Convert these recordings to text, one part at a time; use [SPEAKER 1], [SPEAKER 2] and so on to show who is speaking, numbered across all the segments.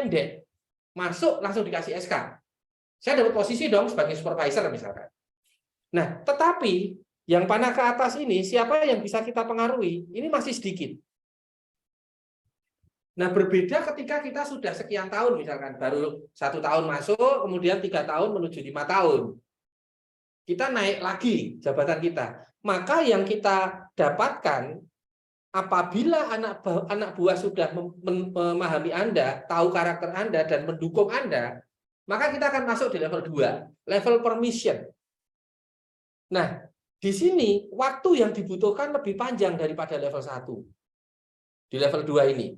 [SPEAKER 1] pendek, masuk langsung dikasih SK. Saya dapat posisi dong sebagai supervisor misalkan. Nah, tetapi yang panah ke atas ini, siapa yang bisa kita pengaruhi? Ini masih sedikit. Nah, berbeda ketika kita sudah sekian tahun, misalkan baru 1 tahun masuk, kemudian 3 tahun menuju 5 tahun. Kita naik lagi jabatan kita. Maka yang kita dapatkan, apabila anak buah sudah memahami Anda, tahu karakter Anda, dan mendukung Anda, maka kita akan masuk di level 2, level permission. Nah, di sini waktu yang dibutuhkan lebih panjang daripada level 1. Di level 2 ini.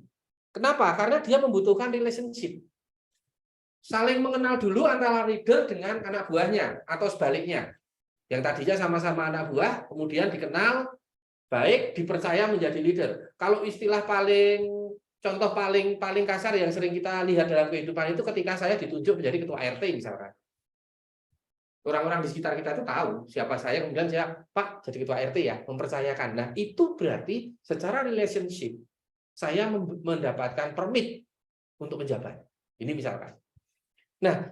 [SPEAKER 1] Kenapa? Karena dia membutuhkan relationship. Saling mengenal dulu antara leader dengan anak buahnya, atau sebaliknya. Yang tadinya sama-sama anak buah, kemudian dikenal, baik, dipercaya menjadi leader. Kalau istilah contoh paling kasar yang sering kita lihat dalam kehidupan itu ketika saya ditunjuk menjadi ketua RT misalkan. Orang-orang di sekitar kita itu tahu siapa saya, kemudian saya, Pak, jadi ketua RT ya, mempercayakan. Nah, itu berarti secara relationship, saya mendapatkan permit untuk menjabat. Ini misalkan. Nah,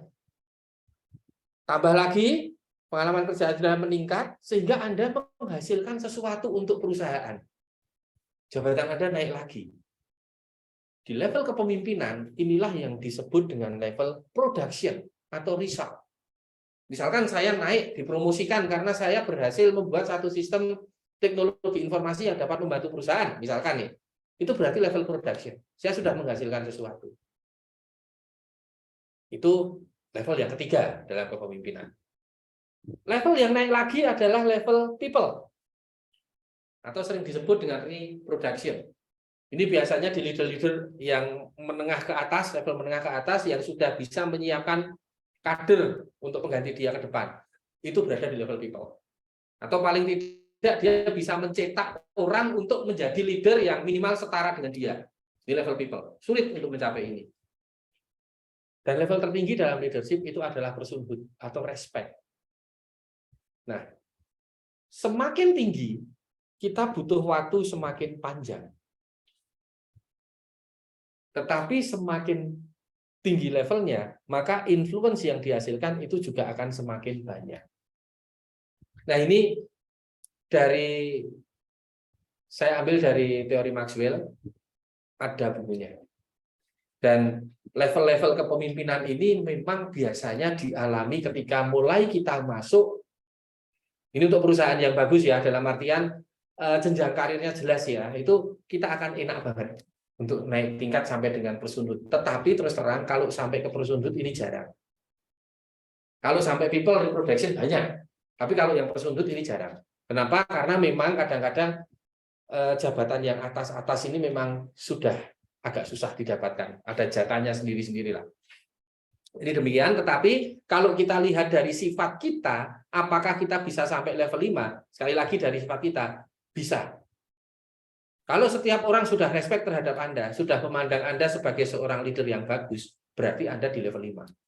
[SPEAKER 1] tambah lagi, pengalaman kerja Anda meningkat, sehingga Anda menghasilkan sesuatu untuk perusahaan. Jabatan Anda naik lagi. Di level kepemimpinan, inilah yang disebut dengan level production atau result. Misalkan saya naik, dipromosikan karena saya berhasil membuat satu sistem teknologi informasi yang dapat membantu perusahaan, misalkan nih. Itu berarti level production. Saya sudah menghasilkan sesuatu. Itu level yang ketiga dalam kepemimpinan. Level yang naik lagi adalah level people. Atau sering disebut dengan reproduction. Ini biasanya di leader-leader yang menengah ke atas, level menengah ke atas, yang sudah bisa menyiapkan kader untuk mengganti dia ke depan. Itu berada di level people. Atau paling tidak dia bisa mencetak orang untuk menjadi leader yang minimal setara dengan dia. Di level people. Sulit untuk mencapai ini. Dan level tertinggi dalam leadership itu adalah personhood atau respect. Nah, semakin tinggi, kita butuh waktu semakin panjang. Tetapi semakin tinggi levelnya, maka influence yang dihasilkan itu juga akan semakin banyak. Nah, ini saya ambil dari teori Maxwell, ada bukunya. Dan level-level kepemimpinan ini memang biasanya dialami ketika mulai kita masuk. Ini untuk perusahaan yang bagus ya, dalam artian jenjang karirnya jelas ya, itu kita akan enak banget untuk naik tingkat sampai dengan personhood. Tetapi terus terang, kalau sampai ke personhood ini jarang. Kalau sampai people reproduction banyak, tapi kalau yang personhood ini jarang. Kenapa? Karena memang kadang-kadang jabatan yang atas-atas ini memang sudah agak susah didapatkan. Ada jatahnya sendiri-sendirilah. Ini demikian, tetapi kalau kita lihat dari sifat kita, apakah kita bisa sampai level 5? Sekali lagi dari sifat kita, bisa. Kalau setiap orang sudah respect terhadap Anda, sudah memandang Anda sebagai seorang leader yang bagus, berarti Anda di level 5.